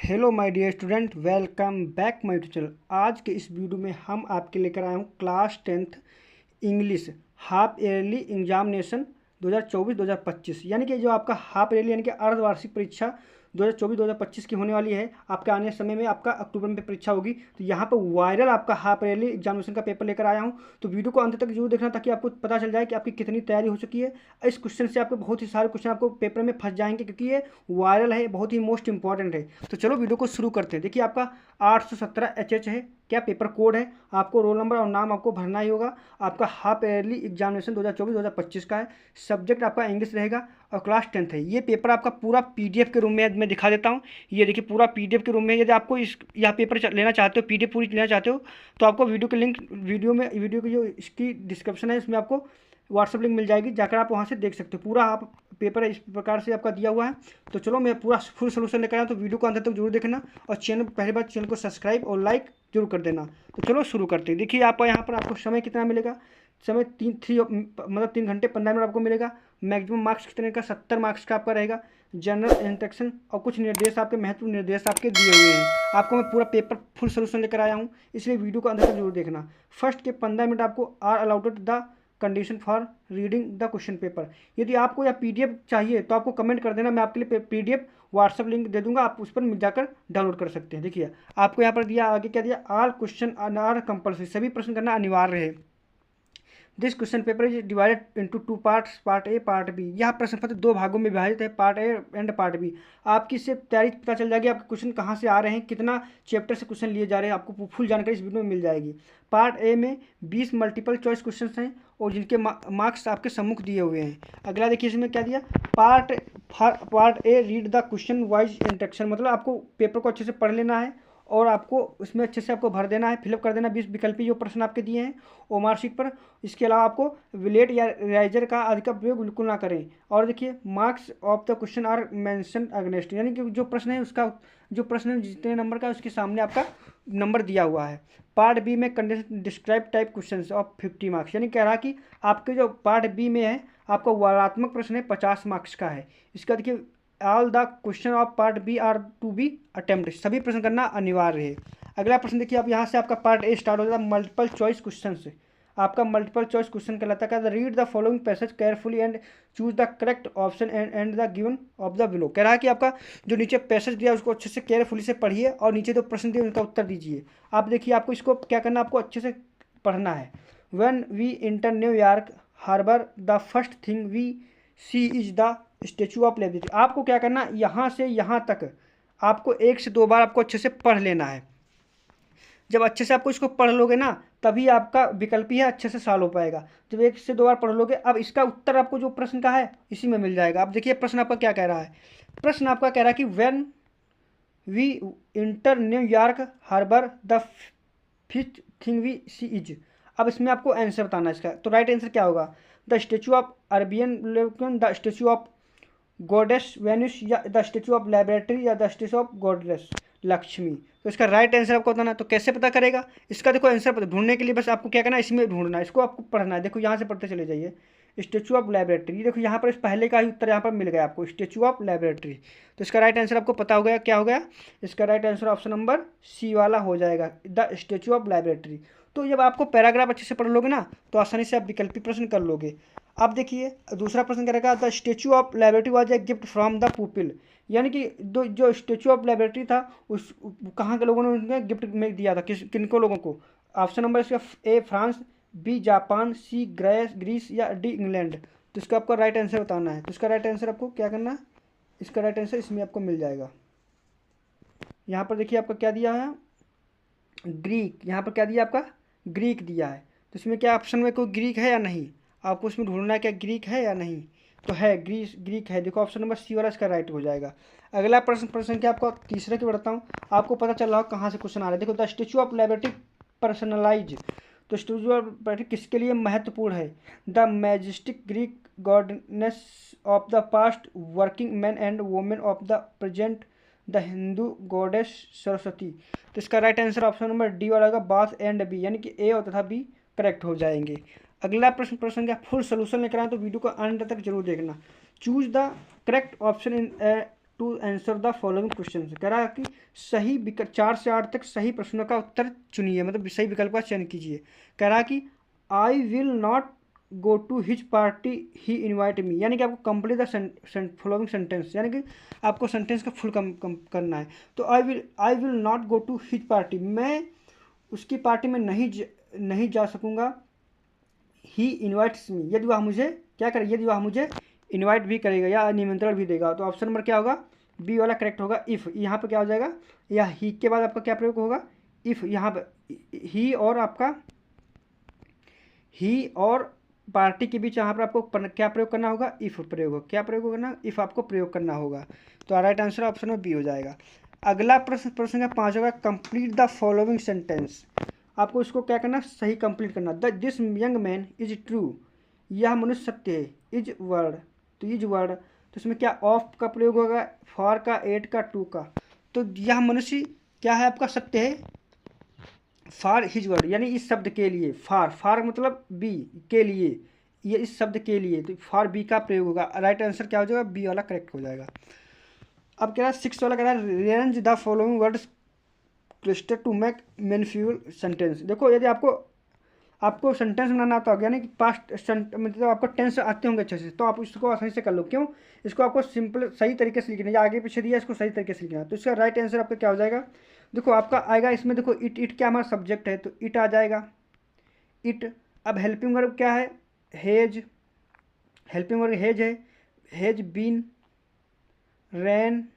Hello my dear student, welcome back my teacher. आज के इस वीडियो में हम आपके लेकर आए हूँ class 10th English half yearly examination 2024-2025, यानी कि जो आपका हाफ ईयरली यानी कि अर्धवार्षिक परीक्षा 2024-2025 की होने वाली है। आपके आने समय में आपका अक्टूबर में परीक्षा होगी। तो यहाँ पर वायरल आपका हाफ ईयरली एग्जामिनेशन का पेपर लेकर आया हूँ। तो वीडियो को अंत तक जरूर देखना ताकि आपको पता चल जाए कि आपकी कितनी तैयारी हो चुकी है। इस क्वेश्चन से आपके बहुत ही सारे क्वेश्चन आपको पेपर में फंस जाएंगे, क्योंकि ये वायरल है, बहुत ही मोस्ट इंपॉर्टेंट है। तो चलो वीडियो को शुरू करते हैं। देखिए, आपका 817 एच है, क्या पेपर कोड है। आपको रोल नंबर और नाम आपको भरना ही होगा। आपका हाफ ईयरली एग्जामिनेशन 2024-2025 का है। सब्जेक्ट आपका इंग्लिश रहेगा और क्लास 10th है। ये पेपर आपका पूरा पीडीएफ के रूम में मैं दिखा देता हूँ। ये देखिए, पूरा पीडीएफ के रूम में। यदि आपको यह पेपर लेना चाहते हो, पीडीएफ पूरी लेना चाहते हो, तो आपको वीडियो के लिंक वीडियो की जो इसकी डिस्क्रिप्शन है, इसमें आपको व्हाट्सअप लिंक मिल जाएगी, जाकर आप वहाँ से देख सकते हो। पूरा आप पेपर इस प्रकार से आपका दिया हुआ है। तो चलो मैं पूरा फुल सोल्यूशन लेकर आया, तो वीडियो को अंत तक जरूर देखना और पहली बार चैनल को सब्सक्राइब और लाइक जरूर कर देना। तो चलो शुरू करते हैं। देखिए, आप यहाँ पर आपको समय कितना मिलेगा। समय 3 घंटे 15 मिनट आपको मिलेगा। मैक्सिमम मार्क्स कितने का, 70 मार्क्स का आपका रहेगा। जनरल इंस्ट्रक्शन और कुछ निर्देश, आपके महत्वपूर्ण निर्देश आपके दिए हुए हैं। आपको मैं पूरा पेपर फुल सोल्यूशन लेकर आया हूँ, इसलिए वीडियो को अंत तक जरूर देखना। फर्स्ट के 15 मिनट आपको are allowed the condition for reading the question paper. यदि आपको यह पीडीएफ चाहिए तो आपको कमेंट कर देना, मैं आपके लिए पीडीएफ व्हाट्सअप लिंक दे दूंगा, आप उस पर जाकर डाउनलोड कर सकते हैं। देखिए, आपको यहाँ पर दिया, आगे क्या दिया, ऑल क्वेश्चन आर कंपल्सरी, सभी प्रश्न करना अनिवार्य है। This question paper is divided into 2 parts, part A part B. यह प्रश्न पत्र 2 भागों में विभाजित है, part A and part B. आपकी इससे तैयारी पता चल जाएगी, आपके क्वेश्चन कहाँ से आ रहे हैं, कितना चैप्टर से क्वेश्चन लिए जा रहे हैं, आपको फुल जानकारी इस वीडियो में मिल जाएगी। पार्ट ए में 20 मल्टीपल चॉइस क्वेश्चन हैं और जिनके मार्क्स आपके सम्मुख दिए हुए हैं। अगला देखिए, इसमें क्या दिया, part A read the question wise instruction, मतलब आपको पेपर को अच्छे से पढ़ लेना है और आपको उसमें अच्छे से आपको भर देना है, फिलअप कर देना 20 विकल्पी जो प्रश्न आपके दिए हैं ओमार शीट पर। इसके अलावा आपको विलेट या राइजर का अधिक प्रयोग बिल्कुल ना करें। और देखिए, marks of the question are mention against, यानी कि जो प्रश्न है उसका, जो प्रश्न जितने नंबर का उसके सामने आपका नंबर दिया हुआ है। पार्ट बी में condition describe type question of 50 marks, यानी कह रहा कि आपके जो पार्ट बी में है आपका वारात्मक प्रश्न है 50 मार्क्स का है। इसका देखिए, all the question of part B are to be attempt, सभी प्रश्न करना अनिवार्य है। अगला प्रश्न देखिए, आप यहाँ से आपका पार्ट ए स्टार्ट हो जाता है मल्टीपल चॉइस क्वेश्चन से। आपका मल्टीपल चॉइस क्वेश्चन कहलाता है, read the following passage carefully and choose the correct option and the given of the below. कह रहा है कि आपका जो न्नीचे पैसेज दिया उसको अच्छे से केयरफुली से पढ़िए और नीचे जो प्रश्न दिए उनका उत्तर दीजिए। आप देखिए, आपको इसको क्या करना, आपको अच्छे से पढ़ना है। When we enter New York harbour the first thing we see is the statue of Liberty. आपको क्या करना, यहाँ से यहाँ तक आपको 1 से 2 बार आपको अच्छे से पढ़ लेना है। जब अच्छे से आपको इसको पढ़ लोगे ना, तभी आपका विकल्प है अच्छे से सॉल्व हो पाएगा। जब 1 से 2 बार पढ़ लोगे, अब इसका उत्तर आपको जो प्रश्न का है इसी में मिल जाएगा। अब देखिए, प्रश्न आपका क्या कह रहा है। प्रश्न आपका कह रहा है कि when we enter New York harbour the fifth thing we see is. अब इसमें आपको आंसर बताना है इसका। तो राइट आंसर क्या होगा, the statue of Arabian, the statue of goddess Venus, या द स्टेचू ऑफ लेबोरेटरी, या the statue of goddess Lakshmi. तो इसका राइट आंसर आपको बताना है। तो कैसे पता करेगा इसका, देखो आंसर ढूंढने के लिए बस आपको क्या करना है, इसमें ढूंढना है, इसको आपको पढ़ना है। देखो, यहाँ से पढ़ते चले जाइए, स्टेचू ऑफ लेबोरेटरी। देखो, यहाँ पर इस पहले का ही उत्तर यहाँ पर मिल गया आपको, स्टेचू ऑफ लेबोरेटरी। तो इसका राइट आंसर आपको पता हो गया, क्या हो गया, इसका right answer option number C वाला हो जाएगा, द स्टेचू ऑफ लेबोरेटरी। तो जब आपको पैराग्राफ अच्छे से पढ़ लोगे ना, तो आसानी से आप विकल्पी प्रश्न कर लोगे। अब देखिए, दूसरा प्रश्न करेगा, the statue of liberty was a gift from the people, यानी कि जो स्टेचू ऑफ लिबर्टी था उस कहाँ के लोगों ने उन्हें गिफ्ट में दिया था, किनको लोगों को। ऑप्शन नंबर इसका A France, B Japan, C Greece, या डी इंग्लैंड। तो इसका आपको राइट आंसर बताना है। तो इसका राइट आंसर आपको क्या करना है, इसका राइट आंसर इसमें आपको मिल जाएगा। यहाँ पर देखिए, आपका क्या दिया है, ग्रीक। यहाँ पर क्या दिया, आपका ग्रीक दिया है। तो इसमें क्या ऑप्शन में कोई ग्रीक है या नहीं, आपको उसमें ढूंढना है क्या ग्रीक है या नहीं। तो है, ग्रीक है। देखो, ऑप्शन नंबर सी वाला इसका राइट हो जाएगा। अगला प्रश्न क्या, आपको तीसरे की बढ़ता हूँ, आपको पता चल रहा हो कहाँ से क्वेश्चन आ रहा है। देखो, the statue of Liberty personalise, तो स्टेचू ऑफ लिबर्टी किसके लिए महत्वपूर्ण है, the majestic Greek goddess of the past, working man and women of the present, the Hindu goddess Saraswati. तो इसका right answer option number D वाला होगा, बाथ एंड बी, यानी कि ए और तथा बी करेक्ट हो जाएंगे। अगला प्रश्न का फुल सोल्यूशन लेकर आए, तो वीडियो को अंत तक जरूर देखना। Choose the correct option in to answer the following question. कह रहा है कि सही 4 से 8 तक सही प्रश्नों का उत्तर चुनिए, मतलब सही विकल्प का चयन कीजिए। कह रहा है कि I will not go to his party he invite me, यानी कि आपको कंप्लीट द फॉलोइंग सेंटेंस, यानी कि आपको सेंटेंस का फुल कम करना है। तो I will not go to his party, मैं उसकी पार्टी में नहीं जा सकूँगा। ही इन्वाइट्स मी, यदि वह मुझे क्या करे, यदि वह मुझे इन्वाइट भी करेगा या निमंत्रण भी देगा। तो ऑप्शन नंबर क्या होगा, बी वाला करेक्ट होगा। इफ़ यहाँ पे क्या हो जाएगा, या ही के बाद आपका क्या प्रयोग होगा, इफ़। यहाँ पे ही और आपका ही और पार्टी के बीच यहाँ पर आपको क्या प्रयोग करना होगा, इफ़ प्रयोग होगा। क्या प्रयोग करना, इफ़ आपको प्रयोग करना होगा। तो राइट आंसर ऑप्शन में बी हो जाएगा। अगला प्रश्न का 5 होगा, कंप्लीट द फॉलोइंग सेंटेंस। आपको इसको क्या करना, सही कंप्लीट करना। This young man is true, यह मनुष्य सत्य है। इज वर्ड, तो इज वर्ड, तो इसमें क्या ऑफ का प्रयोग होगा, फॉर का, एट का, टू का। तो यह मनुष्य क्या है आपका, सत्य है। फॉर हिज वर्ड, यानी इस शब्द के लिए। फॉर मतलब बी के लिए, ये इस शब्द के लिए, तो फॉर बी का प्रयोग होगा। राइट आंसर क्या हो जाएगा, बी वाला करेक्ट हो जाएगा। अब कह रहा है 6 वाला, कह रहा है range the following words cluster to make meaningful sentence. देखो यदि आपको सेंटेंस बनाना आता होगा, यानी कि पास्ट मतलब आपको टेंस आते होंगे अच्छे से, तो आप इसको आसानी से कर लो। क्यों, इसको आपको सिंपल सही तरीके से लिखना है, या आगे पीछे दिया इसको सही तरीके से लिखना है। तो इसका राइट आंसर आपका क्या हो जाएगा, देखो आपका आएगा इसमें, देखो इट क्या हमारा सब्जेक्ट है, तो इट आ जाएगा, इट। अब हेल्पिंग वर्ब क्या है, हेज, हेल्पिंग वर्ब हेज है, हेज बीन, रेन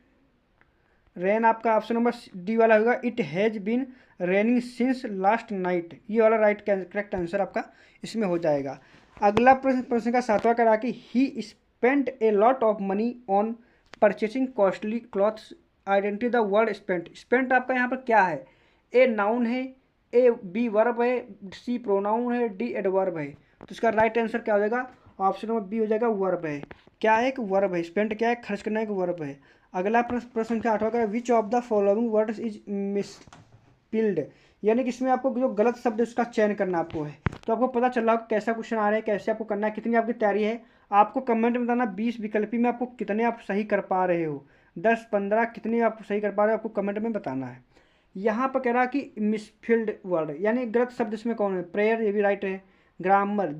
आपका ऑप्शन नंबर डी वाला होगा। It has been raining since last night, ये वाला करेक्ट आंसर आपका इसमें हो जाएगा। अगला प्रश्न का 7वां करा कि ही spent a lot of money on purchasing costly clothes. Identify the word spent. Spent आपका यहाँ पर क्या है, ए नाउन है, ए बी वर्ब है, सी प्रोनाउन है, डी एडवर्ब है। तो इसका राइट आंसर क्या हो जाएगा, ऑप्शन नंबर बी हो जाएगा, वर्ब है। क्या है, एक वर्ब है। स्पेंट क्या है, खर्च करना एक वर्ब है। अगला प्रश्न का 8वां का, which of the following words is misspelled, यानी कि इसमें आपको जो गलत शब्द है उसका चयन करना आपको है। तो आपको पता चल रहा है कैसा क्वेश्चन आ रहा है, कैसे आपको करना है, कितनी आपकी तैयारी है। आपको कमेंट में बताना 20 विकल्पी में आपको कितने आप सही कर पा रहे हो, 10, 15 कितने आप सही कर पा रहे हो, आपको कमेंट में बताना है। यहाँ पर कह रहा है कि मिसफिल्ड वर्ड, यानी गलत शब्द इसमें कौन है, प्रेयर, ये भी राइट है। ग्रामर,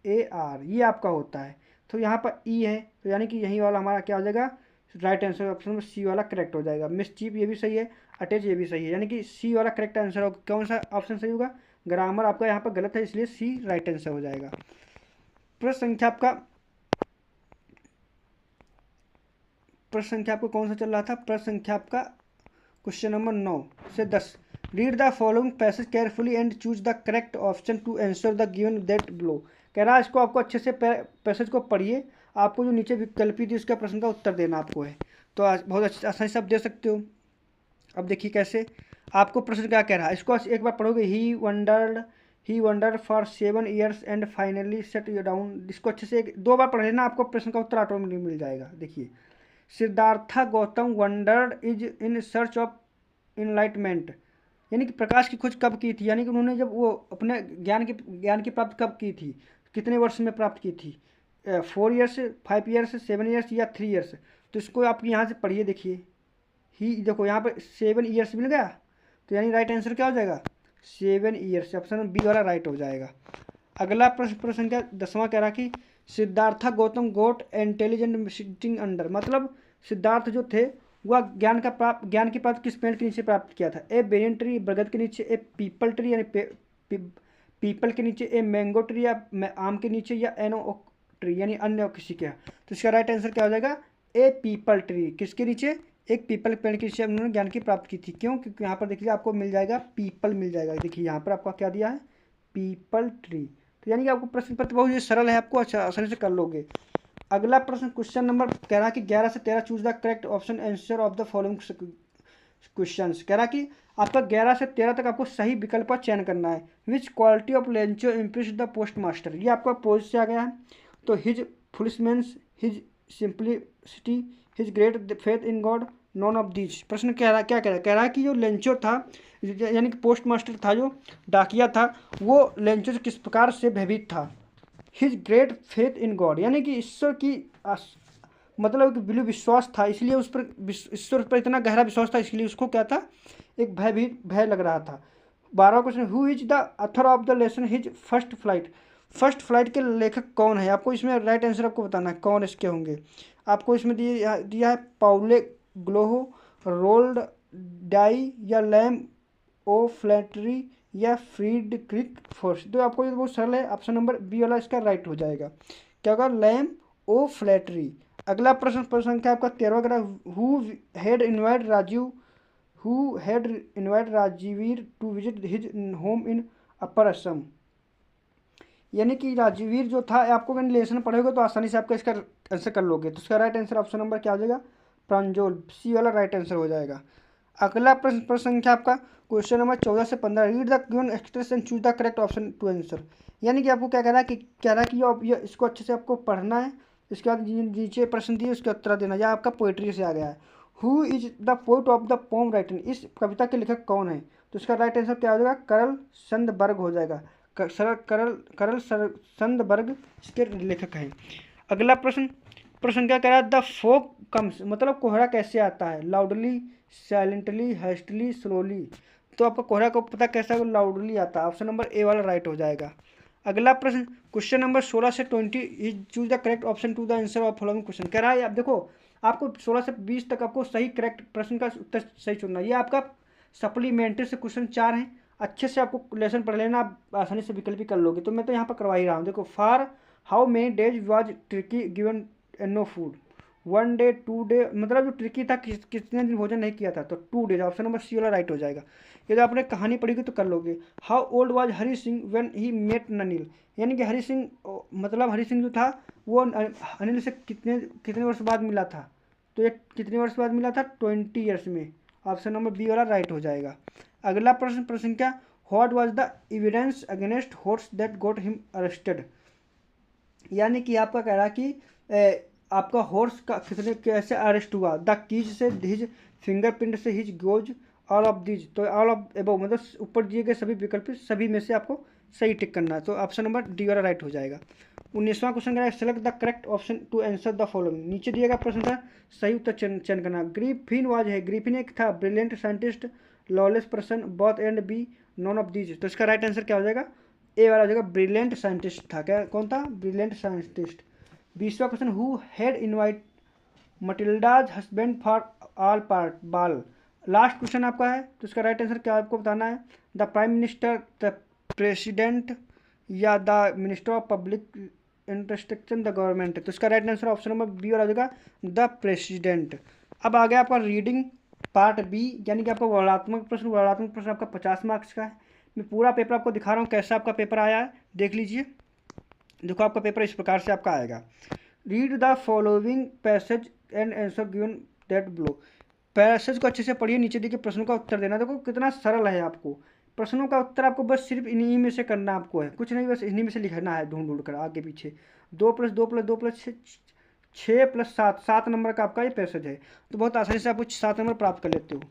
GRAMMAR, ये आपका होता है। तो यहाँ पर ई है, तो यानी कि यही वाला हमारा क्या हो जाएगा, राइट आंसर ऑप्शन में सी वाला करेक्ट हो जाएगा। मिसचीफ ये भी सही है, अटैच ये भी सही है, यानी कि सी वाला करेक्ट आंसर होगा। कौन सा ऑप्शन सही होगा, ग्रामर आपका यहाँ पर गलत है, इसलिए सी राइट आंसर हो जाएगा। प्रश्न संख्या आपको कौन सा चल रहा था, प्रश्न संख्या आपका क्वेश्चन नंबर 9 से 10। Read the following passage carefully and choose the correct option to answer the given that below. कह रहा है इसको आपको अच्छे से पैसेज को पढ़िए, आपको जो नीचे विकल्प दी उसका प्रश्न का उत्तर देना आपको है। तो बहुत अच्छे आसानी से आप दे सकते हो। अब देखिए कैसे आपको प्रश्न क्या कह रहा है, इसको एक बार पढ़ोगे। He wandered for 7 years and finally set you down. इसको अच्छे से 2 बार पढ़ लेना, आपको प्रश्न का उत्तर ऑटोमेटिक मिल जाएगा। देखिए, Siddhartha Gautam wandered is in search of enlightenment, यानी कि प्रकाश की खोज कब की थी, यानी कि उन्होंने जब वो अपने ज्ञान की प्राप्ति कब की थी, कितने वर्ष में प्राप्त की थी, 4 years, 5 years, 7 years या 3 years। तो इसको आप यहाँ से पढ़िए। देखिए ही, देखो यहाँ पर 7 years मिल गया, तो यानी राइट आंसर क्या हो जाएगा, 7 years, ऑप्शन बी वाला राइट हो जाएगा। अगला प्रश्न क्या 10वां कह रहा कि सिद्धार्थ गौतम गोट इंटेलिजेंट सिटिंग अंडर, मतलब सिद्धार्थ जो थे वह ज्ञान की प्राप्ति किस पेड़ के नीचे प्राप्त किया था। ए बेनियन ट्री, बरगद के नीचे, ए पीपल ट्री यानी पीपल के नीचे, ए मैंगो ट्री या आम के नीचे, या एन ओक ट्री यानी अन्य किसी के। तो इसका राइट आंसर क्या हो जाएगा, ए पीपल ट्री। किसके नीचे, एक पीपल पेड़ के नीचे उन्होंने ज्ञान की प्राप्ति की थी। क्यों, क्योंकि यहाँ पर देखिए आपको मिल जाएगा पीपल मिल जाएगा। देखिए यहाँ पर आपका क्या दिया है, पीपल ट्री। तो यानी कि आपको प्रश्न पत्र बहुत ही सरल है, आपको अच्छा आसानी से कर लोगे। अगला प्रश्न क्वेश्चन नंबर कह रहा कि 11 से 13 choose the correct option answer of the following questions. कह रहा कि आपका 11 से 13 तक आपको सही विकल्प का चयन करना है। Which quality of Lencho impress the post master, ये आपका पोज से आ गया है। तो his foolishness, his simplicity, his great faith in God, none of these. प्रश्न क्या कह रहा है कि जो लेंचो था, यानी कि पोस्ट मास्टर था, जो डाकिया था, वो लेंचो से किस प्रकार से भयभीत था। His great faith in God, यानी कि ईश्वर की मतलब कि बिल्कुल विश्वास था, इसलिए उस पर ईश्वर पर इतना गहरा विश्वास था, इसलिए उसको क्या था, एक भय भी भय लग रहा था। 12वां question, who is the author of the lesson his first flight. First flight के लेखक कौन है, आपको इसमें राइट आंसर आपको बताना है कौन इसके होंगे। आपको इसमें दिया है पाउले ग्लोहो, रोल्ड डाई या लैम ओ फ्लैटरी या फ्रीडरिक फोर्स। तो आपको ये बहुत सरल है, ऑप्शन नंबर बी वाला इसका राइट हो जाएगा। क्या होगा, लैम ओ फ्लैटरी। अगला प्रश्न प्रश्न संख्या आपका 13 who had invite Rajiv who had invite Rajvir to visit his home in upper Assam. यानी कि राजवीर जो था, आपको अगर लेसन पढ़ोगे तो आसानी से आपका इसका आंसर कर लोगे। तो इसका राइट आंसर ऑप्शन नंबर क्या हो जाएगा, प्रांजोल, सी वाला राइट आंसर हो जाएगा। अगला प्रश्न प्रश्न संख्या आपका क्वेश्चन नंबर 14 से 15, read the given express and choose the correct option to answer. यानी कि आपको क्या कह रहा है कि ये इसको अच्छे से आपको पढ़ना है, इसके बाद नीचे प्रश्न दिए उसका उत्तर देना। यह आपका पोइट्री से आ गया है। Who is the poet of the pome written, इस कविता के लेखक कौन है। तो इसका राइट आंसर क्या हो जाएगा, करल संदबर्ग हो जाएगा। करल संदबर्ग इसके लेखक हैं। अगला प्रश्न प्रश्न क्या कह रहा है, द फोक कम्स, मतलब कोहरा कैसे आता है, लाउडली, साइलेंटली, हेस्टली, स्लोली। तो आपका कोहरा को पता कैसा है, लाउडली आता है, ऑप्शन नंबर ए वाला राइट हो जाएगा। अगला प्रश्न क्वेश्चन नंबर 16 से 20 is choose the correct option to the answer of following question. कह रहा है आप देखो, आपको 16 से 20 तक आपको सही करेक्ट प्रश्न का उत्तर सही चुनना है। ये आपका सप्लीमेंट्री से क्वेश्चन 4 हैं, अच्छे से आपको लेसन पढ़ लेना, आप आसानी से विकल्प भी कर लोगे। तो मैं तो यहाँ पर करवा ही रहा हूँ। देखो, for how many days was tricky given no food, 1 day 2 day, मतलब जो ट्रिकी था कितने दिन भोजन नहीं किया था, तो 2 डेज, ऑप्शन नंबर सी वाला राइट हो जाएगा। यदि आपने कहानी पढ़ी तो कर लोगे। How old was Hari Singh when he met ननील, यानी कि हरी सिंह मतलब हरी सिंह जो था वो अनिल से कितने कितने वर्ष बाद मिला था। तो ये कितने वर्ष बाद मिला था, 20 ईयर्स में, ऑप्शन नंबर बी वाला राइट हो जाएगा। अगला प्रश्न प्रश्न क्या, what was the evidence against horse that got him arrested. यानी कि आपका कह रहा कि आपका हॉर्स का कितने कैसे अरेस्ट हुआ, द कीज से, हिज फिंगरप्रिंट से, his goes, all of these. तो ऑल ऑफ एबव मतलब ऊपर दिए गए सभी विकल्प सभी में से आपको सही टिक करना है। तो ऑप्शन नंबर डी वाला राइट हो जाएगा। 19वां क्वेश्चन कह रहा है, select the correct option to answer the following. नीचे दिया गया प्रश्न था, सही उत्तर चयन करना। ग्रिफिन वाज है, ग्रिफिन एक था, brilliant scientist, lawless person, both and B, none of these. तो इसका राइट आंसर क्या हो जाएगा, ए वाला हो जाएगा, ब्रिलियंट साइंटिस्ट था। क्या कौन था, ब्रिलियंट साइंटिस्ट। 20वां question, who had invite Matilda's husband for all part ball. Last question आपका है, तो इसका राइट आंसर क्या आपको बताना है, the prime minister, the president या the minister of public instruction the government. तो इसका right answer option number B वाला हो जाएगा, द प्रेसिडेंट। अब आ गया आपका रीडिंग पार्ट बी, यानी कि आपका वर्णनात्मक प्रश्न आपका 50 मार्क्स का है। मैं पूरा पेपर आपको दिखा रहा हूँ कैसा आपका पेपर आया है, देख लीजिए। देखो आपका पेपर इस प्रकार से आपका आएगा। Read the following passage and answer given that below. Passage को अच्छे से पढ़िए, नीचे देखिए प्रश्नों का उत्तर देना। देखो कितना सरल है, आपको प्रश्नों का उत्तर आपको बस सिर्फ इन्हीं में से करना आपको है, कुछ नहीं, बस इन्हीं में से लिखना है ढूंढ ढूंढ कर आगे पीछे। 2+2+2+2+6+7 7 नंबर का आपका ये पैसेज है। तो बहुत आसानी से आप कुछ 7 नंबर प्राप्त कर लेते हो।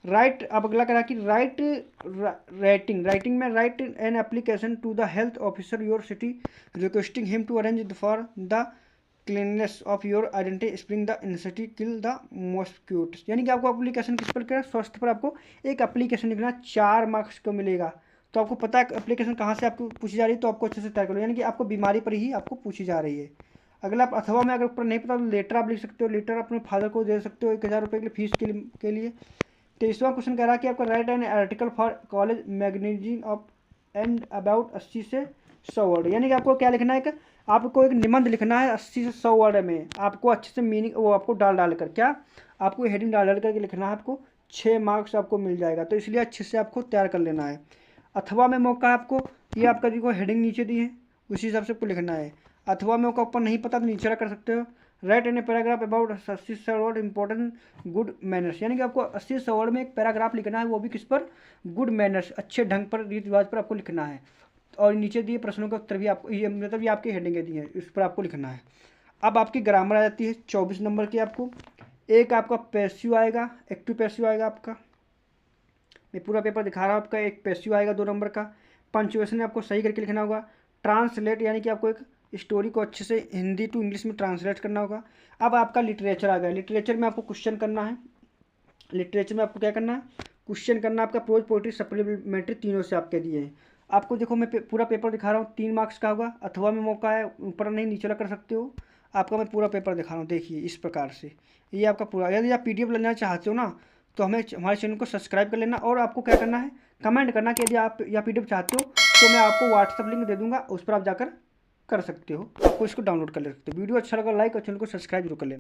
राइट, अब अगला करा कि राइटिंग में write an application to the health officer your city requesting him to arrange for the cleanness of your identity spring the initiative kill the mosquitoes. यानी कि आपको एप्लीकेशन किस पर करना, स्वास्थ्य पर आपको एक एप्लीकेशन लिखना, 4 मार्क्स को मिलेगा। तो आपको पता है एप्लीकेशन कहाँ से आपको पूछी जा रही है, तो आपको अच्छे से तैयार करो, यानी कि आपको बीमारी पर ही आपको पूछी जा रही है। अगला अथवा में अगर ऊपर नहीं पता तो लेटर आप लिख सकते हो, लेटर अपने फादर को दे सकते हो 1000 रुपये के लिए फीस के लिए। 23वां क्वेश्चन कह रहा है कि आपका right an article for college magazine of and about 80 से 100 वर्ड। यानी कि आपको क्या लिखना है, आपको एक निबंध लिखना है 80 से 100 वर्ड में, आपको अच्छे से मीनिंग वो आपको डाल कर क्या आपको हेडिंग डाल करके लिखना है, आपको 6 मार्क्स आपको मिल जाएगा। तो इसलिए अच्छे से आपको तैयार कर लेना है। अथवा में मौका है आपको, ये आपका देखो हेडिंग नीचे दी है उसी हिसाब से आपको लिखना है। अथवा में मौका ऊपर नहीं पता तो नीचे कर सकते हो। Right in a paragraph about 80 word important good manners. यानी कि आपको 80 वर्ड में एक पैराग्राफ लिखना है, वो भी किस पर, गुड मैनर्स, अच्छे ढंग पर, रीति रिवाज पर आपको लिखना है। और नीचे दिए प्रश्नों का उत्तर भी आपको, ये मतलब ये आपकी हेडिंगें दी हैं, इस पर आपको लिखना है। अब आपकी ग्रामर आ जाती है 24 नंबर की। आपको एक आपका पैसिव आएगा, एक्टिव पैसिव आएगा आपका, मैं पूरा पेपर दिखा रहा हूँ। आपका एक पैसिव आएगा 2 नंबर का। पंक्चुएशन आपको सही करके लिखना होगा। ट्रांसलेट यानी कि आपको एक स्टोरी को अच्छे से हिंदी टू इंग्लिश में ट्रांसलेट करना होगा। अब आपका लिटरेचर आ गया। लिटरेचर में आपको क्वेश्चन करना है। लिटरेचर में आपको क्या करना है, क्वेश्चन करना है। आपका प्रोज, पोइट्री, सप्लीमेंट्री तीनों से आपके दिए हैं। आपको देखो मैं पूरा पेपर दिखा रहा हूँ, 3 मार्क्स का होगा। अथवा में मौका है, ऊपर नहीं नीचे कर सकते हो। आपका मैं पूरा पेपर दिखा रहा हूँ, देखिए इस प्रकार से। ये आपका पूरा, यदि आप PDF लेना चाहते हो ना तो हमारे चैनल को सब्सक्राइब कर लेना। और आपको क्या करना है, कमेंट करना कि यदि आप या PDF चाहते हो तो मैं आपको व्हाट्सअप लिंक दे दूंगा, उस पर आप जाकर कर सकते हो। आपको इसको डाउनलोड कर ले सकते हो। वीडियो अच्छा लगा लाइक और चैनल को सब्सक्राइब जरूर कर लेना।